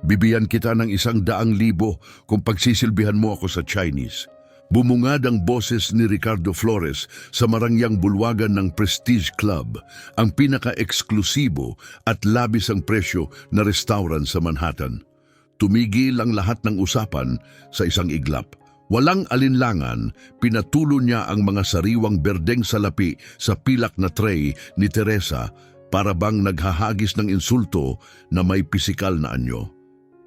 Bibiyan kita ng 100,000 kung pagsisilbihan mo ako sa Chinese. Bumungad ang boses ni Ricardo Flores sa marangyang bulwagan ng Prestige Club, ang pinaka-eksklusibo at labis ang presyo na restaurant sa Manhattan. Tumigil ang lahat ng usapan sa isang iglap. Walang alinlangan, pinatulo niya ang mga sariwang berdeng salapi sa pilak na tray ni Teresa para bang naghahagis ng insulto na may pisikal na anyo.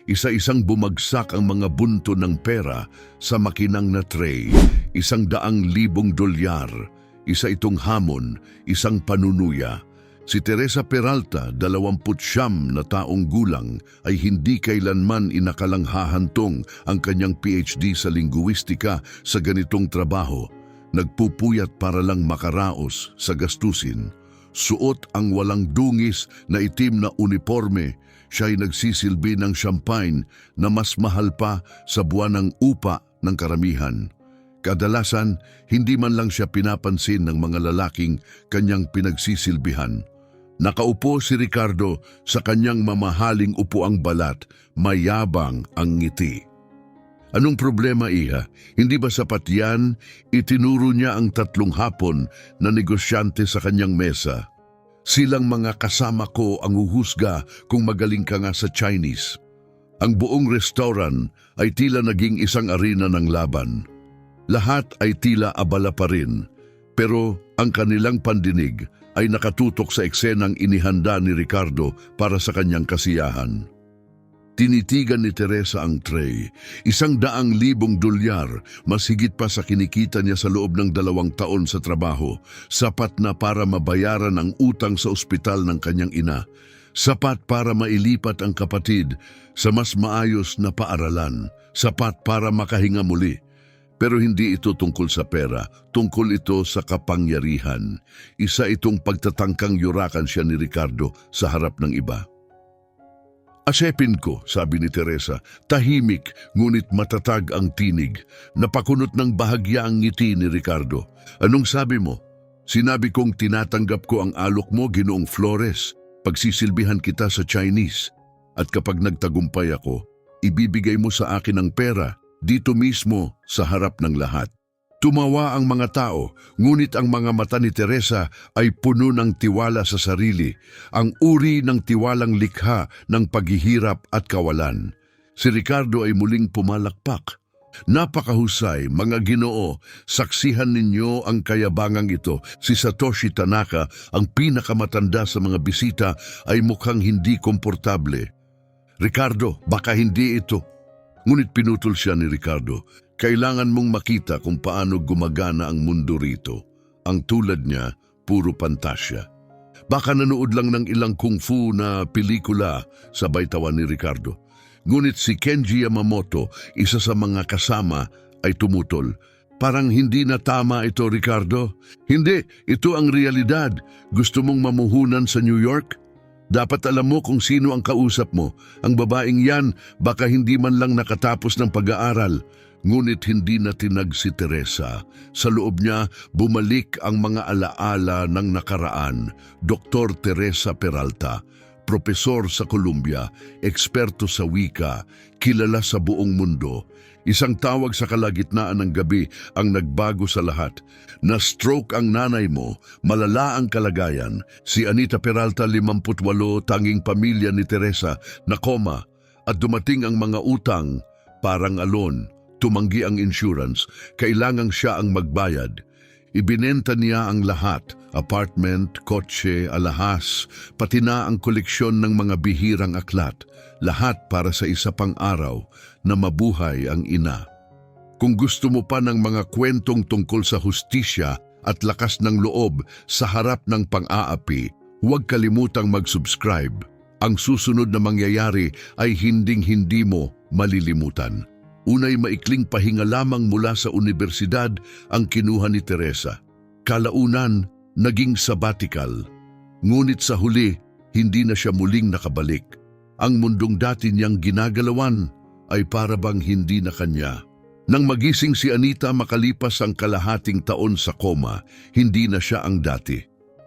Isa-isang bumagsak ang mga bunto ng pera sa makinang na tray. 100,000 dolyar, isa itong hamon, isang panunuya. Si Teresa Peralta, 29 na taong gulang, ay hindi kailanman inakalang hahantong ang kanyang PhD sa linguistika sa ganitong trabaho. Nagpupuyat para lang makaraos sa gastusin. Suot ang walang dungis na itim na uniforme, siya'y nagsisilbi ng champagne na mas mahal pa sa buwan ng upa ng karamihan. Kadalasan, hindi man lang siya pinapansin ng mga lalaking kanyang pinagsisilbihan. Nakaupo si Ricardo sa kanyang mamahaling upuang balat, mayabang ang ngiti. Anong problema, Iha? Hindi ba sapat yan? Itinuro niya ang 3 hapon na negosyante sa kanyang mesa. Silang mga kasama ko ang uhusga kung magaling ka nga sa Chinese. Ang buong restaurant ay tila naging isang arena ng laban. Lahat ay tila abala pa rin, pero ang kanilang pandinig ay nakatutok sa eksenang inihanda ni Ricardo para sa kanyang kasiyahan. Tinitigan ni Teresa ang tray. 100,000 dolyar, mas higit pa sa kinikita niya sa loob ng 2 taon sa trabaho. Sapat na para mabayaran ang utang sa ospital ng kanyang ina. Sapat para mailipat ang kapatid sa mas maayos na paaralan. Sapat para makahinga muli. Pero hindi ito tungkol sa pera, tungkol ito sa kapangyarihan. Isa itong pagtatangkang yurakan siya ni Ricardo sa harap ng iba. Asepin ko, sabi ni Teresa, tahimik ngunit matatag ang tinig. Napakunot ng bahagya ang ngiti ni Ricardo. Anong sabi mo? Sinabi kong tinatanggap ko ang alok mo, Ginoong Flores. Pagsisilbihan kita sa Chinese. At kapag nagtagumpay ako, ibibigay mo sa akin ang pera dito mismo sa harap ng lahat. Tumawa ang mga tao, ngunit ang mga mata ni Teresa ay puno ng tiwala sa sarili, ang uri ng tiwalang likha ng paghihirap at kawalan. Si Ricardo ay muling pumalakpak. Napakahusay, mga Ginoo, saksihan ninyo ang kayabangang ito. Si Satoshi Tanaka, ang pinakamatanda sa mga bisita, ay mukhang hindi komportable. Ricardo, baka hindi ito. Ngunit pinutol siya ni Ricardo. Kailangan mong makita kung paano gumagana ang mundo rito. Ang tulad niya, puro pantasya. Baka nanood lang ng ilang kung fu na pelikula, sabay tawa ni Ricardo. Ngunit si Kenji Yamamoto, isa sa mga kasama, ay tumutol. Parang hindi na tama ito, Ricardo. Hindi, ito ang realidad. Gusto mong mamuhunan sa New York? Dapat alam mo kung sino ang kausap mo. Ang babaeng yan, baka hindi man lang nakatapos ng pag-aaral. Ngunit hindi na tinag si Teresa. Sa loob niya, bumalik ang mga alaala ng nakaraan. Dr. Teresa Peralta, propesor sa Columbia, eksperto sa wika, kilala sa buong mundo. Isang tawag sa kalagitnaan ng gabi ang nagbago sa lahat. Na-stroke ang nanay mo, malala ang kalagayan. Si Anita Peralta, 58, tanging pamilya ni Teresa, na koma. At dumating ang mga utang, parang alon. Tumanggi ang insurance, kailangang siya ang magbayad. Ibinenta niya ang lahat, apartment, kotse, alahas, pati na ang koleksyon ng mga bihirang aklat, lahat para sa isa pang araw na mabuhay ang ina. Kung gusto mo pa ng mga kwentong tungkol sa hustisya at lakas ng loob sa harap ng pang-aapi, huwag kalimutang mag-subscribe. Ang susunod na mangyayari ay hinding-hindi mo malilimutan. Unay maikling pahinga lamang mula sa universidad ang kinuha ni Teresa. Kalaunan, naging sabbatical. Ngunit sa huli, hindi na siya muling nakabalik. Ang mundong dati niyang ginagalawan ay parabang hindi na kanya. Nang magising si Anita makalipas ang kalahating taon sa koma, hindi na siya ang dati.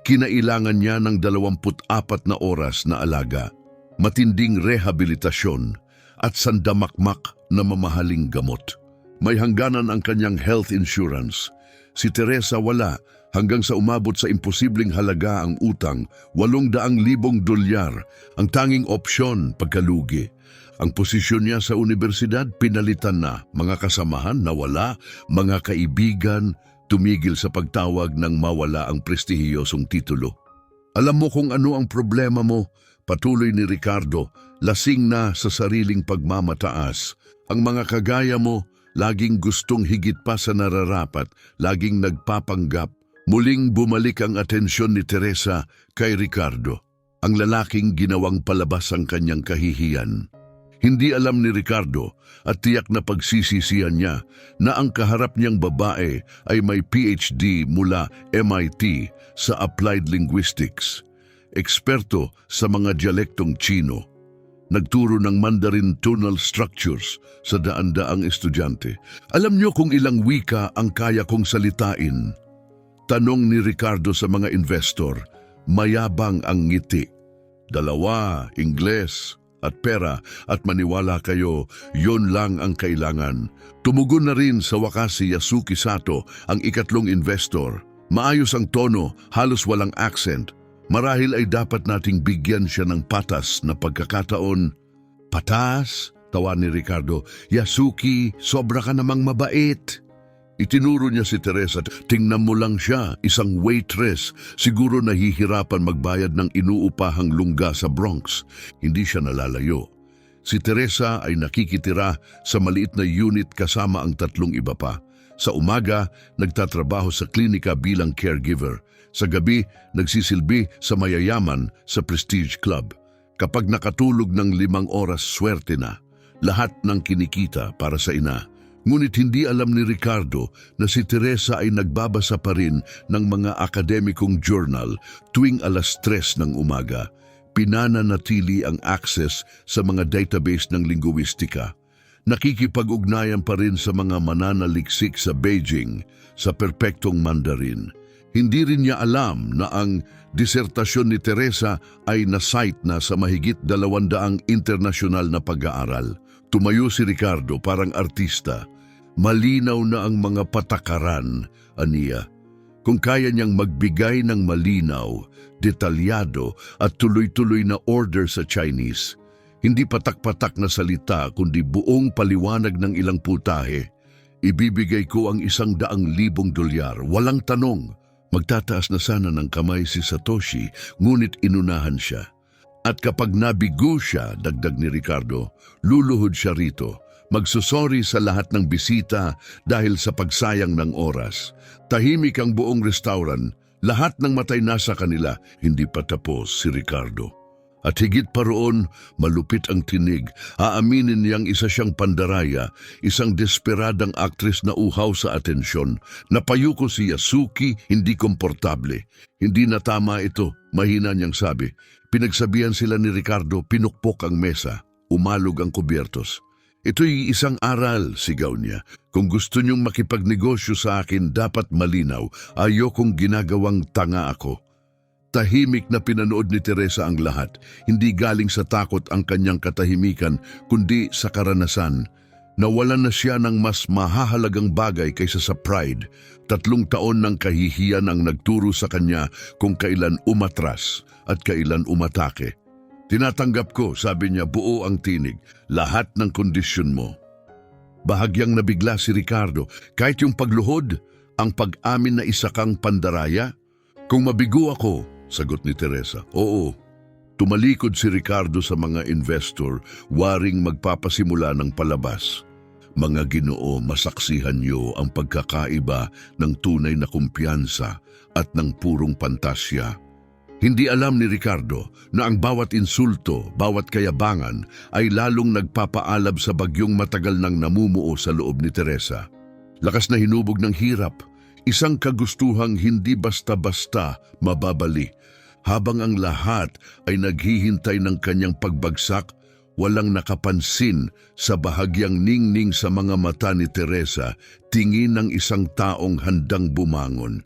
Kinailangan niya ng 24 na oras na alaga. Matinding rehabilitasyon. at sandamakmak na mamahaling gamot. May hangganan ang kanyang health insurance. Si Teresa wala hanggang sa umabot sa imposibleng halaga ang utang, $800,000, ang tanging opsyon pagkalugi. Ang posisyon niya sa universidad pinalitan na, mga kasamahan nawala, mga kaibigan tumigil sa pagtawag ng mawala ang prestihiyosong titulo. Alam mo kung ano ang problema mo, patuloy ni Ricardo, lasing na sa sariling pagmamataas. Ang mga kagaya mo, laging gustong higit pa sa nararapat, laging nagpapanggap. Muling bumalik ang atensyon ni Teresa kay Ricardo, ang lalaking ginawang palabas ang kanyang kahihiyan. Hindi alam ni Ricardo at tiyak na pagsisisihan niya na ang kaharap niyang babae ay may PhD mula MIT sa Applied Linguistics, eksperto sa mga dialektong Tsino. Nagturo ng Mandarin tonal structures sa daan-daang estudyante. Alam niyo kung ilang wika ang kaya kong salitain? Tanong ni Ricardo sa mga investor, mayabang ang ngiti. 2, Ingles at pera, at maniwala kayo, yon lang ang kailangan. Tumugon na rin sa wakas si Yasuki Sato, ang ikatlong investor. Maayos ang tono, halos walang accent. Marahil ay dapat nating bigyan siya ng patas na pagkakataon. Patas? Tawa ni Ricardo. Yasuki, sobra ka namang mabait. Itinuro niya si Teresa, tingnan mo lang siya, isang waitress, siguro nahihirapan magbayad ng inuupahang lungga sa Bronx. Hindi siya nalalayo. Si Teresa ay nakikitira sa maliit na unit kasama ang 3 iba pa. Sa umaga, nagtatrabaho sa klinika bilang caregiver. Sa gabi, nagsisilbi sa mayayaman sa Prestige Club. Kapag nakatulog ng 5 oras, swerte na. Lahat ng kinikita para sa ina. Ngunit hindi alam ni Ricardo na si Teresa ay nagbabasa pa rin ng mga akademikong journal tuwing 3:00 ng umaga. Pinananatili ang access sa mga database ng linguistika. Nakikipag-ugnayan pa rin sa mga mananaliksik sa Beijing sa perpektong Mandarin. Hindi rin niya alam na ang disertasyon ni Teresa ay na-cite na sa mahigit 200 internasyonal na pag-aaral. Tumayo si Ricardo parang artista. Malinaw na ang mga patakaran, aniya. Kung kaya niyang magbigay ng malinaw, detalyado at tuloy-tuloy na order sa Chinese, hindi patak-patak na salita kundi buong paliwanag ng ilang putahe, ibibigay ko ang $100,000, walang tanong. Magtataas na sana ng kamay si Satoshi, ngunit inunahan siya. At kapag nabigo siya, dagdag ni Ricardo, luluhod siya rito. Magsusori sa lahat ng bisita dahil sa pagsayang ng oras. Tahimik ang buong restaurant, lahat ng matay nasa kanila, hindi pa tapos si Ricardo. At higit pa roon, malupit ang tinig. Aaminin niyang isa siyang pandaraya, isang desperadang aktres na uhaw sa atensyon. Napayuko si Yasuki, hindi komportable. Hindi na tama ito, mahina niyang sabi. Pinagsabihan sila ni Ricardo, pinukpok ang mesa, umalog ang kubyertos. Ito'y isang aral, sigaw niya. Kung gusto niyong makipagnegosyo sa akin, dapat malinaw. Ayokong ginagawang tanga ako. Tahimik na pinanood ni Teresa ang lahat. Hindi galing sa takot ang kanyang katahimikan, kundi sa karanasan. Nawalan na siya ng mas mahahalagang bagay kaysa sa pride. 3 taon ng kahihiyan ang nagturo sa kanya kung kailan umatras at kailan umatake. Tinatanggap ko, sabi niya, buo ang tinig, lahat ng kondisyon mo. Bahagyang nabigla si Ricardo, kahit yung pagluhod, ang pag-amin na isa kang pandaraya. Kung mabigo ako, sagot ni Teresa, oo. Tumalikod si Ricardo sa mga investor, waring magpapasimula ng palabas. Mga Ginoo, masaksihan niyo ang pagkakaiba ng tunay na kumpiyansa at ng purong pantasya. Hindi alam ni Ricardo na ang bawat insulto, bawat kayabangan ay lalong nagpapaalab sa bagyong matagal nang namumuo sa loob ni Teresa. Lakas na hinubog ng hirap, isang kagustuhang hindi basta-basta mababali. Habang ang lahat ay naghihintay ng kanyang pagbagsak, walang nakapansin sa bahagyang ningning sa mga mata ni Teresa, tingin ng isang taong handang bumangon.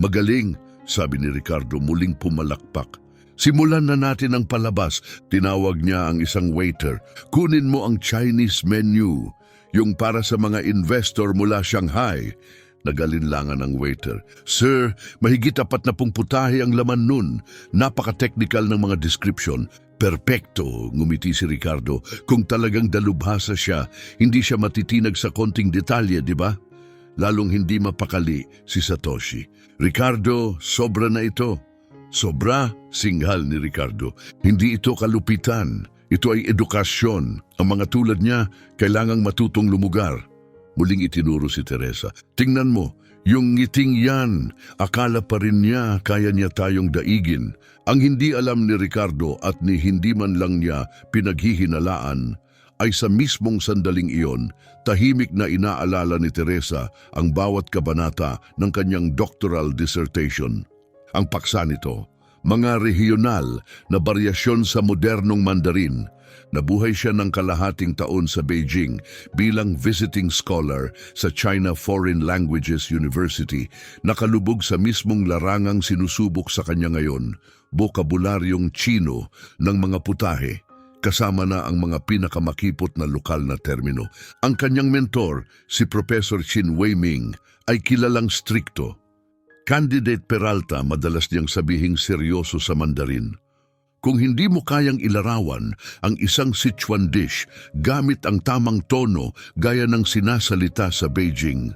Magaling, sabi ni Ricardo muling pumalakpak. Simulan na natin ang palabas. Tinawag niya ang isang waiter. Kunin mo ang Chinese menu, yung para sa mga investor mula Shanghai. Nagalinlangan ang waiter. Sir, mahigit 40 putahe ang laman nun. Napaka-technical ng mga description. Perpekto, ngumiti si Ricardo. Kung talagang dalubhasa siya, hindi siya matitinag sa konting detalye, di ba? Lalong hindi mapakali si Satoshi. Ricardo, sobra na ito. Sobra, singhal ni Ricardo. Hindi ito kalupitan. Ito ay edukasyon. Ang mga tulad niya, kailangang matutong lumugar. Muling itinuro si Teresa. Tingnan mo, yung ngiting yan, akala pa rin niya kaya niya tayong daigin. Ang hindi alam ni Ricardo at ni hindi man lang niya pinaghihinalaan ay sa mismong sandaling iyon, tahimik na inaalala ni Teresa ang bawat kabanata ng kanyang doctoral dissertation. Ang paksa nito, mga regional na baryasyon sa modernong Mandarin. Nabuhay siya ng kalahating taon sa Beijing bilang visiting scholar sa China Foreign Languages University, nakalubog sa mismong larangang sinusubok sa kanya ngayon, bokabularyong Chino ng mga putahe, kasama na ang mga pinakamakipot na lokal na termino. Ang kanyang mentor, si Professor Chin Weiming, ay kilalang strikto. Candidate Peralta madalas niyang sabihing seryoso sa Mandarin. Kung hindi mo kayang ilarawan ang isang Sichuan dish gamit ang tamang tono gaya ng sinasalita sa Beijing,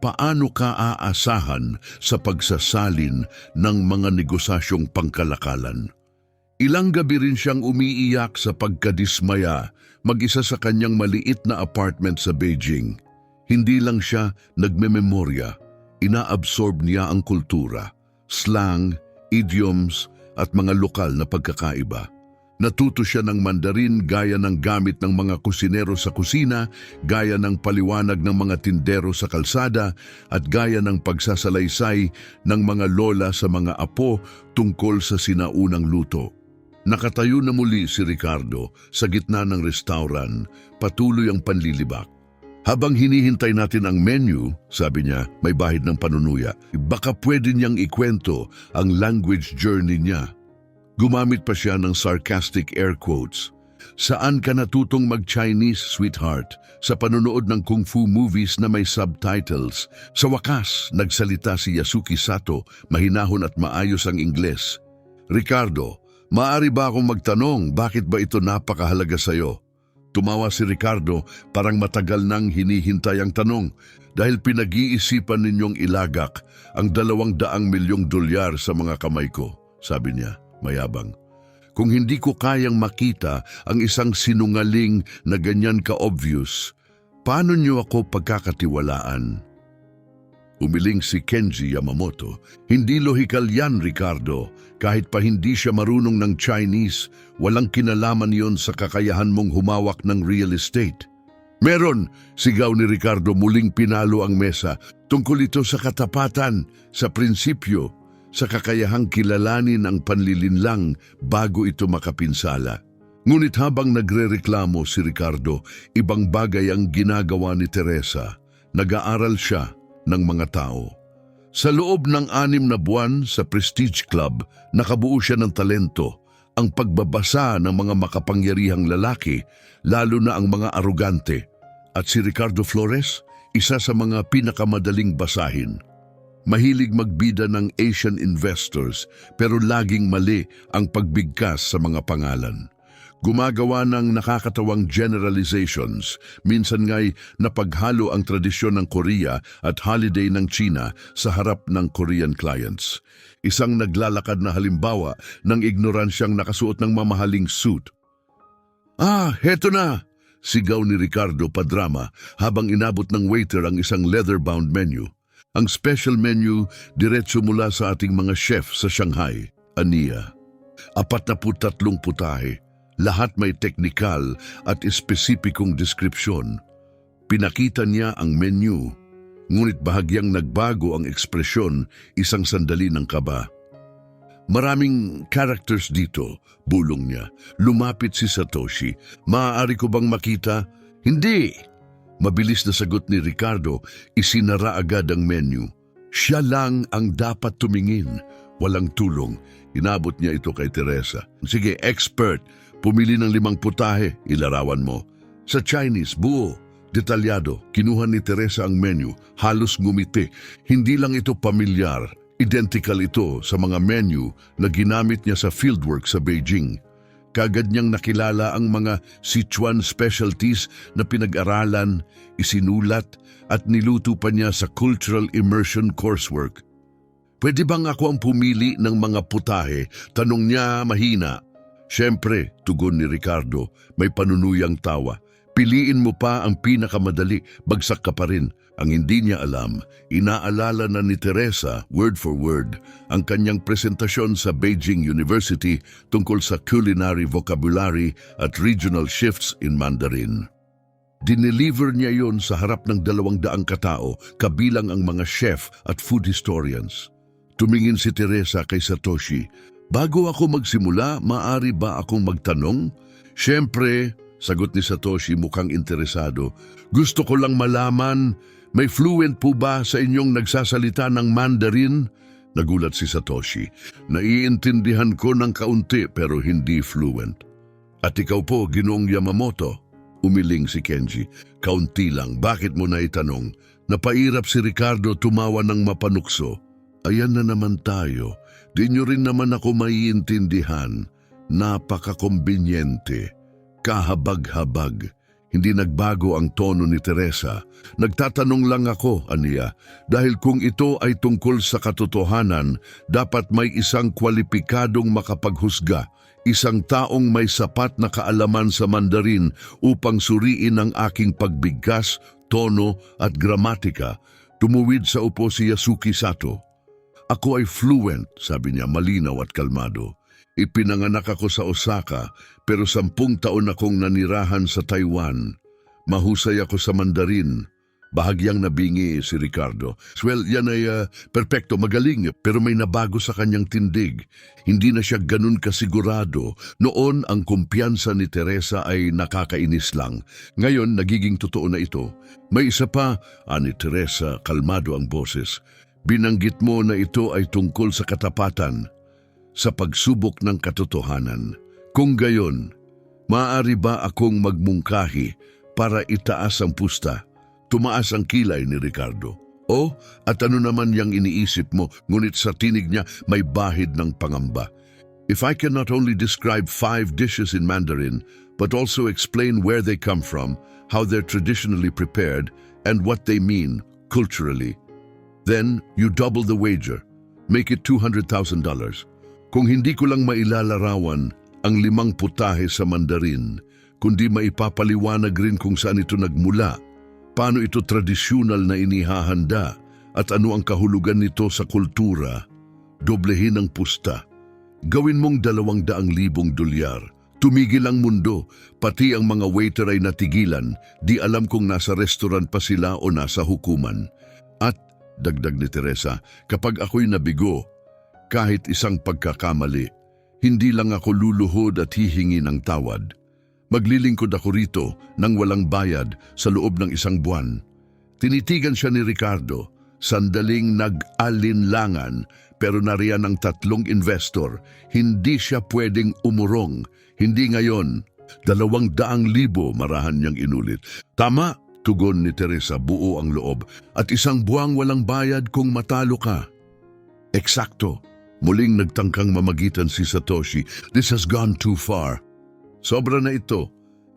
paano ka aasahan sa pagsasalin ng mga negosasyong pangkalakalan? Ilang gabi rin siyang umiiyak sa pagkadismaya, mag-isa sa kanyang maliit na apartment sa Beijing. Hindi lang siya nagmememorya. Inaabsorb niya ang kultura, slang, idioms at mga lokal na pagkakaiba. Natuto siya ng Mandarin gaya ng gamit ng mga kusinero sa kusina, gaya ng paliwanag ng mga tindero sa kalsada, at gaya ng pagsasalaysay ng mga lola sa mga apo tungkol sa sinaunang luto. Nakatayo na muli si Ricardo sa gitna ng restaurant, patuloy ang panlilibak. Habang hinihintay natin ang menu, sabi niya, may bahid ng panunuya, baka pwede niyang ikwento ang language journey niya. Gumamit pa siya ng sarcastic air quotes. Saan ka natutong mag-Chinese, sweetheart? Sa panunood ng kung fu movies na may subtitles. Sa wakas, nagsalita si Yasuki Sato, mahinahon at maayos ang Ingles. Ricardo, maaari ba akong magtanong bakit ba ito napakahalaga sa'yo? Tumawa si Ricardo, parang matagal nang hinihintay ang tanong, dahil pinag-iisipan ninyong ilagak ang $200 milyong sa mga kamay ko, sabi niya, mayabang. Kung hindi ko kayang makita ang isang sinungaling na ganyan ka-obvious, paano niyo ako pagkakatiwalaan? Umiling si Kenji Yamamoto. Hindi lohikal yan, Ricardo. Kahit pa hindi siya marunong ng Chinese, walang kinalaman yon sa kakayahan mong humawak ng real estate. Meron, sigaw ni Ricardo, muling pinalo ang mesa. Tungkol ito sa katapatan, sa prinsipyo, sa kakayahang kilalanin ang panlilinlang bago ito makapinsala. Ngunit habang nagrereklamo si Ricardo, ibang bagay ang ginagawa ni Teresa. Nag-aaral siya ng mga tao. Sa loob ng 6 na buwan sa Prestige Club, nakabuo siya ng talento, ang pagbabasa ng mga makapangyarihang lalaki, lalo na ang mga arugante. At si Ricardo Flores, isa sa mga pinakamadaling basahin. Mahilig magbida ng Asian investors, pero laging mali ang pagbigkas sa mga pangalan. Gumagawa ng nakakatawang generalizations, minsan nga'y napaghalo ang tradisyon ng Korea at holiday ng China sa harap ng Korean clients. Isang naglalakad na halimbawa ng ignoransyang nakasuot ng mamahaling suit. Ah, heto na! Sigaw ni Ricardo padrama habang inabot ng waiter ang isang leather-bound menu. Ang special menu diretso mula sa ating mga chef sa Shanghai, Ania. 43 putahe. Lahat may teknikal at espesipikong deskripsyon. Pinakita niya ang menu, ngunit bahagyang nagbago ang ekspresyon isang sandali ng kaba. Maraming characters dito, bulong niya. Lumapit si Satoshi. Maaari ko bang makita? Hindi! Mabilis na sagot ni Ricardo, isinara agad ang menu. Siya lang ang dapat tumingin. Walang tulong. Inabot niya ito kay Teresa. Sige, expert. Pumili ng 5 putahe. Ilarawan mo. Sa Chinese, buo. Detalyado. Kinuha ni Teresa ang menu. Halos ngumiti. Hindi lang ito pamilyar. Identical ito sa mga menu na ginamit niya sa fieldwork sa Beijing. Kagad niyang nakilala ang mga Sichuan specialties na pinag-aralan, isinulat at niluto pa niya sa cultural immersion coursework. Pwede bang ako ang pumili ng mga putahe? Tanong niya mahina. Siyempre, tugon ni Ricardo, may panunuyang tawa. Piliin mo pa ang pinakamadali, bagsak ka pa rin. Ang hindi niya alam, inaalala na ni Teresa, word for word, ang kanyang presentasyon sa Beijing University tungkol sa culinary vocabulary at regional shifts in Mandarin. Dineliver niya yon sa harap ng 200 katao, kabilang ang mga chef at food historians. Tumingin si Teresa kay Satoshi. Bago ako magsimula, maaari ba akong magtanong? Siyempre, sagot ni Satoshi mukhang interesado. Gusto ko lang malaman, may fluent po ba sa inyong nagsasalita ng Mandarin? Nagulat si Satoshi. Naiintindihan ko ng kaunti pero hindi fluent. At ikaw po, Ginoong Yamamoto? Umiling si Kenji. Kaunti lang, bakit mo naitanong? Napairap si Ricardo, tumawa ng mapanukso. Ayan na naman tayo. Di nyo rin naman ako maiintindihan. Napaka-kombinyente. Kahabag-habag. Hindi nagbago ang tono ni Teresa. Nagtatanong lang ako, aniya, dahil kung ito ay tungkol sa katotohanan, dapat may isang kwalipikadong makapaghusga, isang taong may sapat na kaalaman sa Mandarin upang suriin ang aking pagbigkas, tono at gramatika. Tumuwid sa upo si Yasuki Sato. Ako ay fluent, sabi niya, malinaw at kalmado. Ipinanganak ako sa Osaka, pero 10 taon akong nanirahan sa Taiwan. Mahusay ako sa Mandarin. Bahagyang nabingi si Ricardo. Well, yan ay perpekto, magaling, pero may nabago sa kanyang tindig. Hindi na siya ganun kasigurado. Noon, ang kumpiyansa ni Teresa ay nakakainis lang. Ngayon, nagiging totoo na ito. May isa pa, ani Teresa, kalmado ang boses. Binanggit mo na ito ay tungkol sa katapatan, sa pagsubok ng katotohanan. Kung gayon, maaari ba akong magmungkahi para itaas ang pusta? Tumaas ang kilay ni Ricardo. O, at ano naman yang iniisip mo, ngunit sa tinig niya may bahid ng pangamba. If I can not only describe 5 dishes in Mandarin, but also explain where they come from, how they're traditionally prepared, and what they mean culturally, then you double the wager. Make it $200,000. Kung hindi ko lang mailalarawan ang 5 putahe sa Mandarin, kundi maipapaliwanag rin kung saan ito nagmula, paano ito tradisyonal na inihahanda, at ano ang kahulugan nito sa kultura, doblehin ang pusta. Gawin mong $200,000. Tumigil ang mundo, pati ang mga waiter ay natigilan, di alam kung nasa restaurant pa sila o nasa hukuman. At, dagdag ni Teresa, kapag ako'y nabigo, kahit isang pagkakamali, hindi lang ako luluhod at hihingi ng tawad. Maglilingkod ako rito nang walang bayad sa loob ng 1 buwan. Tinitigan siya ni Ricardo, sandaling nag-alinlangan, pero nariyan ang 3 investor. Hindi siya pwedeng umurong. Hindi ngayon. 200,000 marahan niyang inulit. Tama, tugon ni Teresa, buo ang loob. At 1 buwang walang bayad kung matalo ka. Eksakto. Muling nagtangkang mamagitan si Satoshi. This has gone too far. Sobra na ito,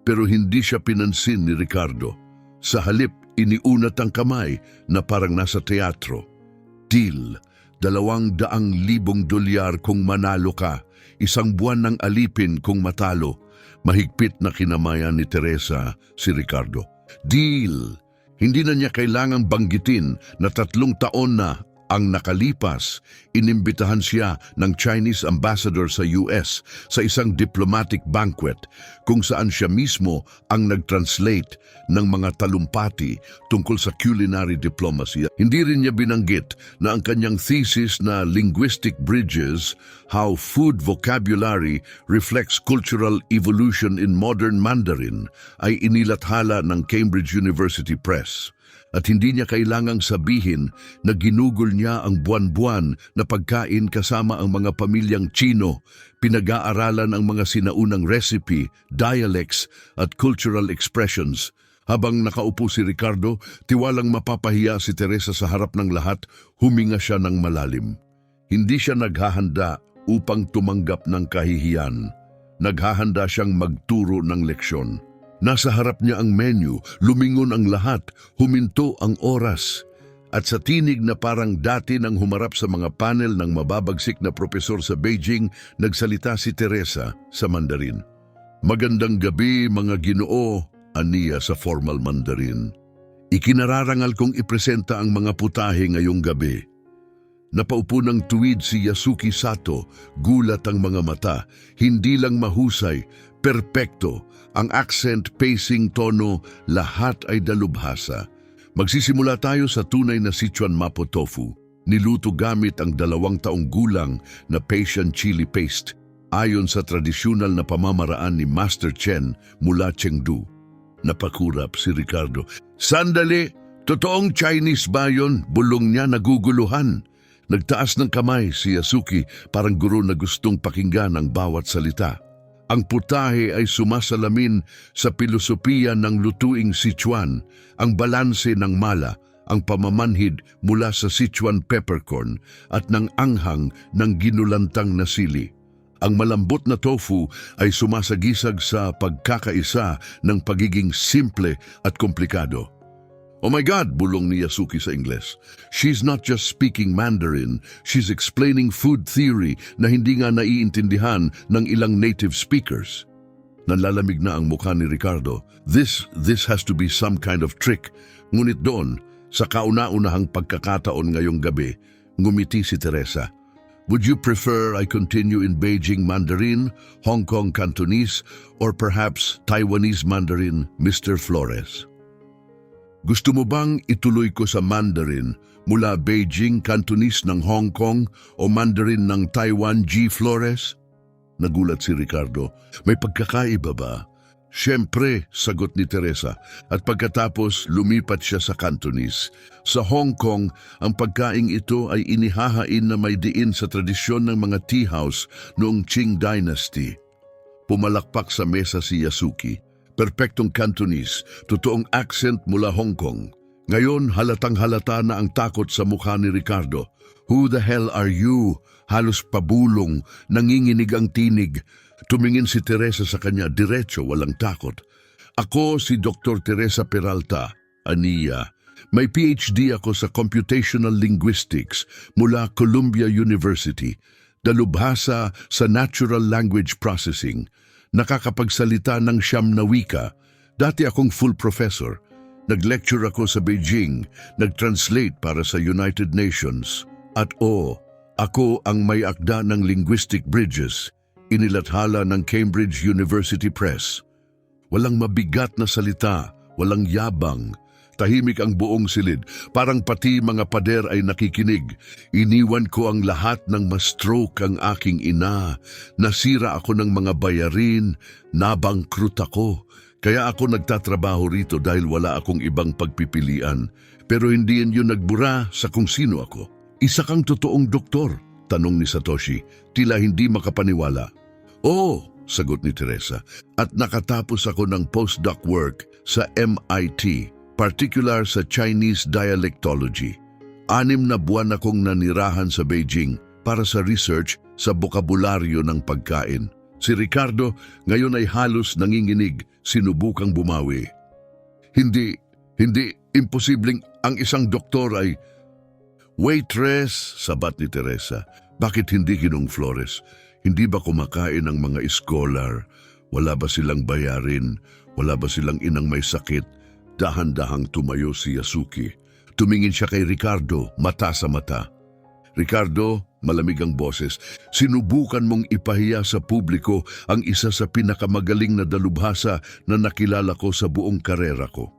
pero hindi siya pinansin ni Ricardo. Sa halip, iniunat ang kamay na parang nasa teatro. Deal, $200,000 kung manalo ka, 1 buwan ng alipin kung matalo. Mahigpit na kinamayan ni Teresa si Ricardo. Deal! Hindi na niya kailangang banggitin na 3 taon na ang nakalipas, inimbitahan siya ng Chinese ambassador sa US sa isang diplomatic banquet kung saan siya mismo ang nag-translate ng mga talumpati tungkol sa culinary diplomacy. Hindi rin niya binanggit na ang kanyang thesis na Linguistic Bridges, How Food Vocabulary Reflects Cultural Evolution in Modern Mandarin ay inilathala ng Cambridge University Press. At hindi niya kailangang sabihin na ginugol niya ang buwan-buwan na pagkain kasama ang mga pamilyang Chino, pinag-aaralan ang mga sinaunang recipe, dialects at cultural expressions. Habang nakaupo si Ricardo, tiwalang mapapahiya si Teresa sa harap ng lahat, huminga siya ng malalim. Hindi siya naghahanda upang tumanggap ng kahihiyan. Naghahanda siyang magturo ng leksyon. Nasa harap niya ang menu, lumingon ang lahat, huminto ang oras. At sa tinig na parang dati nang humarap sa mga panel ng mababagsik na propesor sa Beijing, nagsalita si Teresa sa Mandarin. Magandang gabi mga Ginoo, aniya sa formal Mandarin. Ikinararangal kong ipresenta ang mga putahe ngayong gabi. Napaupo ng tuwid si Yasuki Sato, gulat ang mga mata, hindi lang mahusay, perpekto, ang accent, pacing, tono, lahat ay dalubhasa. Magsisimula tayo sa tunay na Sichuan Mapo Tofu, niluto gamit ang 2 taong gulang na Peishan chili paste, ayon sa tradisyonal na pamamaraan ni Master Chen mula Chengdu. Napakurap si Ricardo. Sandali! Totoong Chinese ba yun? Bulong niya naguguluhan. Nagtaas ng kamay si Yasuki, parang guro na gustong pakinggan ang bawat salita. Ang putahe ay sumasalamin sa pilosopiya ng lutuing Sichuan, ang balanse ng mala, ang pamamanhid mula sa Sichuan peppercorn at ng anghang ng ginulantang na sili. Ang malambot na tofu ay sumasagisag sa pagkakaisa ng pagiging simple at komplikado. Oh my God, bulong ni Yasuki sa Ingles. She's not just speaking Mandarin, she's explaining food theory na hindi nga naiintindihan ng ilang native speakers. Nanlalamig na ang mukha ni Ricardo. This has to be some kind of trick. Ngunit doon, sa kauna-unahang pagkakataon ngayong gabi, ngumiti si Teresa. Would you prefer I continue in Beijing Mandarin, Hong Kong Cantonese, or perhaps Taiwanese Mandarin, Mr. Flores? Gusto mo bang ituloy ko sa Mandarin mula Beijing Cantonese ng Hong Kong o Mandarin ng Taiwan, G. Flores? Nagulat si Ricardo. May pagkakaiba ba? Siyempre, sagot ni Teresa, at pagkatapos lumipat siya sa Cantonese. Sa Hong Kong, ang pagkaing ito ay inihahain na may diin sa tradisyon ng mga tea house noong Qing Dynasty. Pumalakpak sa mesa si Yasuki. Perpektong Cantonese, totoong accent mula Hong Kong. Ngayon, halatang halata na ang takot sa mukha ni Ricardo. Who the hell are you? Halos pabulong, nanginginig ang tinig. Tumingin si Teresa sa kanya, diretso, walang takot. Ako si Dr. Teresa Peralta, aniya. May PhD ako sa Computational Linguistics mula Columbia University. Dalubhasa sa Natural Language Processing. Nakakapagsalita ng 9 na wika. Dati akong full professor. Nag-lecture ako sa Beijing, nag-translate para sa United Nations. At ako ang may akda ng Linguistic Bridges, inilathala ng Cambridge University Press. Walang mabigat na salita, walang yabang. Tahimik ang buong silid, parang pati mga pader ay nakikinig. Iniwan ko ang lahat ng ma-stroke ang aking ina. Nasira ako ng mga bayarin, nabangkrut ako. Kaya ako nagtatrabaho rito dahil wala akong ibang pagpipilian. Pero hindi yun nagbura sa kung sino ako. Isa kang totoong doktor, tanong ni Satoshi, tila hindi makapaniwala. Oo, sagot ni Teresa, at nakatapos ako ng postdoc work sa MIT, particular sa Chinese dialectology. 6 na buwan akong nanirahan sa Beijing para sa research sa bokabularyo ng pagkain. Si Ricardo ngayon ay halos nanginginig, sinubukang bumawi. Hindi, imposibleng ang isang doktor ay... Waitress, sabat ni Teresa, bakit hindi Ginong Flores? Hindi ba kumakain ang mga scholar? Wala ba silang bayarin? Wala ba silang inang may sakit? Dahan-dahang tumayo si Yasuki. Tumingin siya kay Ricardo, mata sa mata. Ricardo, malamig ang boses, sinubukan mong ipahiya sa publiko ang isa sa pinakamagaling na dalubhasa na nakilala ko sa buong karera ko.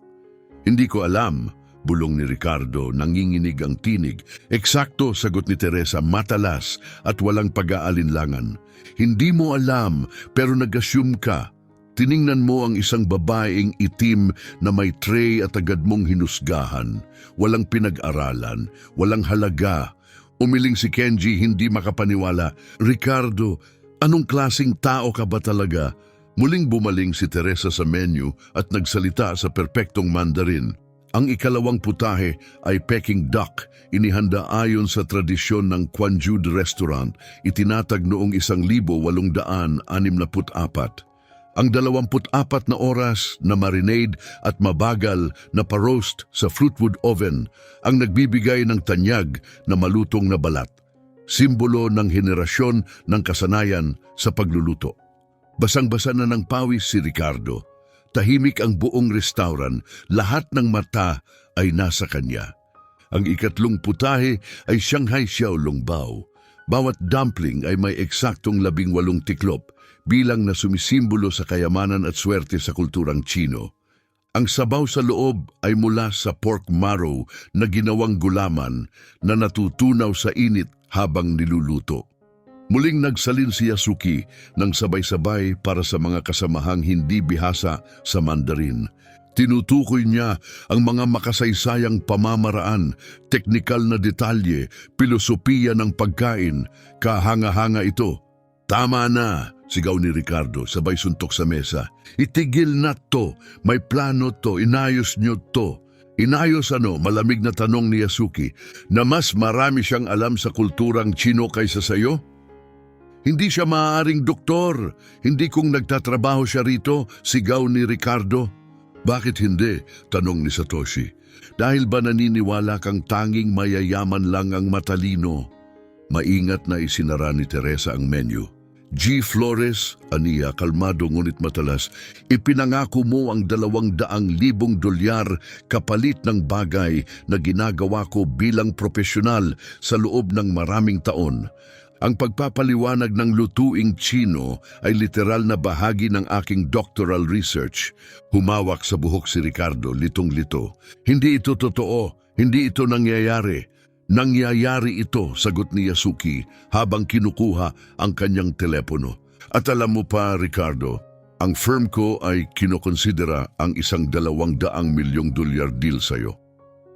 Hindi ko alam, bulong ni Ricardo, nanginginig ang tinig. Eksakto, sagot ni Teresa, matalas at walang pag-aalinlangan. Hindi mo alam, pero nag-assume ka. Tiningnan mo ang isang babaeng itim na may tray at agad mong hinusgahan. Walang pinag-aralan, walang halaga. Umiling si Kenji, hindi makapaniwala. Ricardo, anong klasing tao ka ba talaga? Muling bumaling si Teresa sa menu at nagsalita sa perpektong Mandarin. Ang ikalawang putahe ay Peking duck, inihanda ayon sa tradisyon ng Quanjude Restaurant, itinatag noong 1864. Ang 24 na oras na marinade at mabagal na pa-roast sa fruitwood oven ang nagbibigay ng tanyag na malutong na balat. Simbolo ng henerasyon ng kasanayan sa pagluluto. Basang-basa na ng pawis si Ricardo. Tahimik ang buong restaurant, lahat ng mata ay nasa kanya. Ang ikatlong putahe ay Shanghai Xiaolongbao. Bawat dumpling ay may eksaktong 18 tiklop, bilang na sumisimbolo sa kayamanan at swerte sa kulturang Chino. Ang sabaw sa loob ay mula sa pork marrow na ginawang gulaman na natutunaw sa init habang niluluto. Muling nagsalin si Yasuki ng sabay-sabay para sa mga kasamahang hindi bihasa sa Mandarin. Tinutukoy niya ang mga makasaysayang pamamaraan, teknikal na detalye, pilosopiya ng pagkain, kahanga-hanga ito. Tama na, sigaw ni Ricardo sabay suntok sa mesa. Itigil na to, may plano to, inayos nyo to. Inayos ano? Malamig na tanong ni Yasuki na mas marami siyang alam sa kulturang Chino kaysa sayo? Hindi siya maaaring doktor, hindi kung nagtatrabaho siya rito, sigaw ni Ricardo. Bakit hindi? Tanong ni Satoshi. Dahil ba naniniwala kang tanging mayayaman lang ang matalino? Maingat na isinara ni Teresa ang menu. G. Flores, aniya, kalmado ngunit matalas, ipinangako mo ang 200,000 dolyar kapalit ng bagay na ginagawa ko bilang profesional sa loob ng maraming taon. Ang pagpapaliwanag ng lutuing Chino ay literal na bahagi ng aking doctoral research. Humawak sa buhok si Ricardo, litong-lito. Hindi ito totoo, hindi ito nangyayari. Nangyayari ito, sagot ni Yasuki habang kinukuha ang kanyang telepono. At alam mo pa, Ricardo, ang firm ko ay kinokonsidera ang isang 200 milyong dolyar deal sa'yo.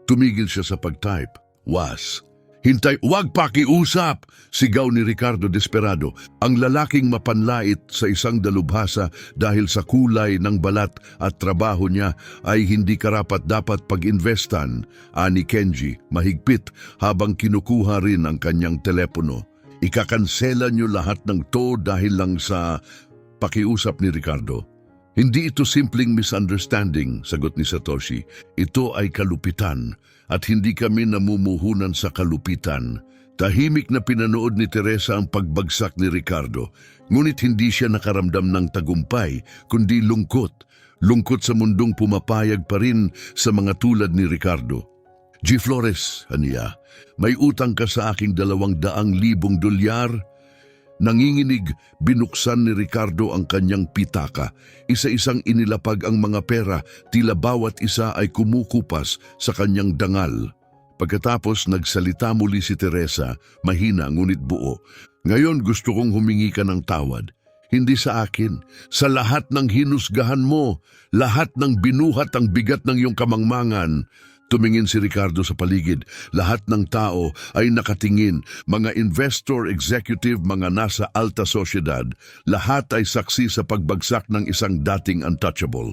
Tumigil siya sa pag-type. Was. Hintay, wag pakiusap! Sigaw ni Ricardo desperado. Ang lalaking mapanlait sa isang dalubhasa dahil sa kulay ng balat at trabaho niya ay hindi karapat-dapat pag-investan. Ani Kenji, mahigpit habang kinukuha rin ang kanyang telepono. Ikakansela niyo lahat ng to dahil lang sa pakiusap ni Ricardo. Hindi ito simpleng misunderstanding, sagot ni Satoshi. Ito ay kalupitan at hindi kami namumuhunan sa kalupitan. Tahimik na pinanood ni Teresa ang pagbagsak ni Ricardo, ngunit hindi siya nakaramdam ng tagumpay, kundi lungkot. Lungkot sa mundong pumapayag pa rin sa mga tulad ni Ricardo. G. Flores, aniya, may utang ka sa aking 200,000 dolyar. Nanginginig, binuksan ni Ricardo ang kanyang pitaka. Isa-isang inilapag ang mga pera, tila bawat isa ay kumukupas sa kanyang dangal. Pagkatapos nagsalita muli si Teresa, mahina ngunit buo. Ngayon gusto kong humingi ka ng tawad. Hindi sa akin, sa lahat ng hinusgahan mo, lahat ng binuhat ang bigat ng iyong kamangmangan. Tumingin si Ricardo sa paligid. Lahat ng tao ay nakatingin. Mga investor, executive, mga nasa alta sosyedad. Lahat ay saksi sa pagbagsak ng isang dating untouchable.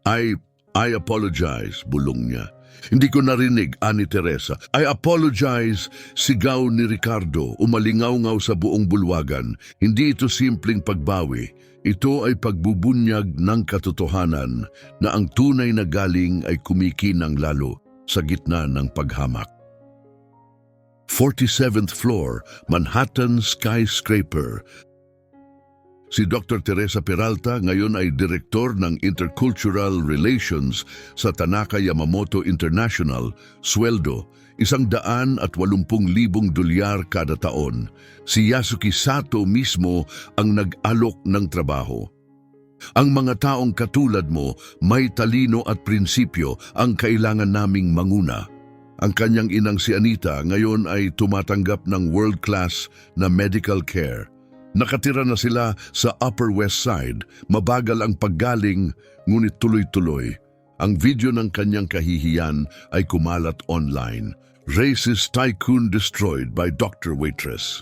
I apologize, bulong niya. Hindi ko narinig, ani Teresa. I apologize, sigaw ni Ricardo, umalingaw-ngaw sa buong bulwagan. Hindi ito simpleng pagbawi. Ito ay pagbubunyag ng katotohanan na ang tunay na galing ay kumikinang lalo sa gitna ng paghamak. 47th floor, Manhattan Skyscraper. Si Dr. Teresa Peralta ngayon ay direktor ng Intercultural Relations sa Tanaka Yamamoto International, sweldo, 180,000 dolyar kada taon. Si Yasuki Sato mismo ang nag-alok ng trabaho. Ang mga taong katulad mo, may talino at prinsipyo ang kailangan naming manguna. Ang kanyang inang si Anita ngayon ay tumatanggap ng world-class na medical care. Nakatira na sila sa Upper West Side, mabagal ang paggaling ngunit tuloy-tuloy. Ang video ng kanyang kahihiyan ay kumalat online. Racist tycoon destroyed by Dr. Waitress.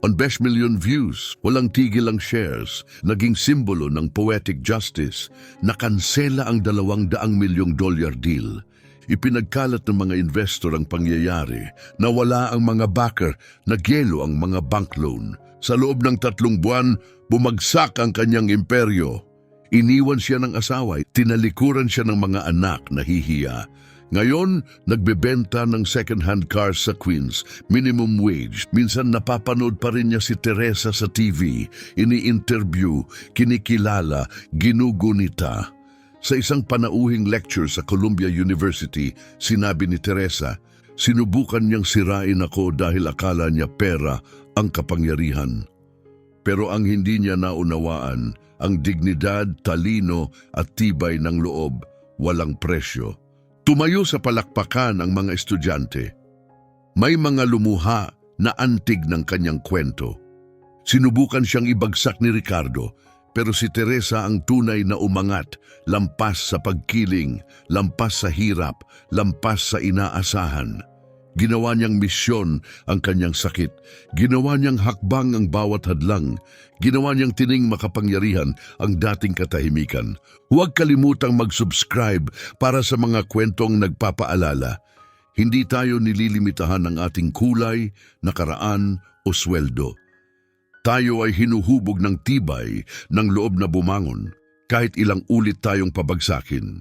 On Besh million views, walang tigil ang shares, naging simbolo ng poetic justice, nakansela ang $200 milyong deal. Ipinagkalat ng mga investor ang pangyayari, nawala ang mga backer, nagyelo ang mga bank loan. Sa loob ng 3 buwan, bumagsak ang kanyang imperyo. Iniwan siya ng asawa, tinalikuran siya ng mga anak na hihiya. Ngayon, nagbebenta ng second-hand cars sa Queens, minimum wage. Minsan napapanood pa rin niya si Teresa sa TV, ini-interview, kinikilala, ginugunita. Sa isang panauhing lecture sa Columbia University, sinabi ni Teresa, sinubukan niyang sirain ako dahil akala niya pera ang kapangyarihan. Pero ang hindi niya naunawaan, ang dignidad, talino at tibay ng loob, walang presyo. Tumayo sa palakpakan ang mga estudyante. May mga lumuha na antig ng kanyang kwento. Sinubukan siyang ibagsak ni Ricardo, pero si Teresa ang tunay na umangat, lampas sa pagkiling, lampas sa hirap, lampas sa inaasahan. Ginawa niyang misyon ang kanyang sakit. Ginawa niyang hakbang ang bawat hadlang. Ginawa niyang tining makapangyarihan ang dating katahimikan. Huwag kalimutang mag-subscribe para sa mga kwentong nagpapaalala. Hindi tayo nililimitahan ng ating kulay, nakaraan o sweldo. Tayo ay hinuhubog ng tibay ng loob na bumangon kahit ilang ulit tayong pabagsakin.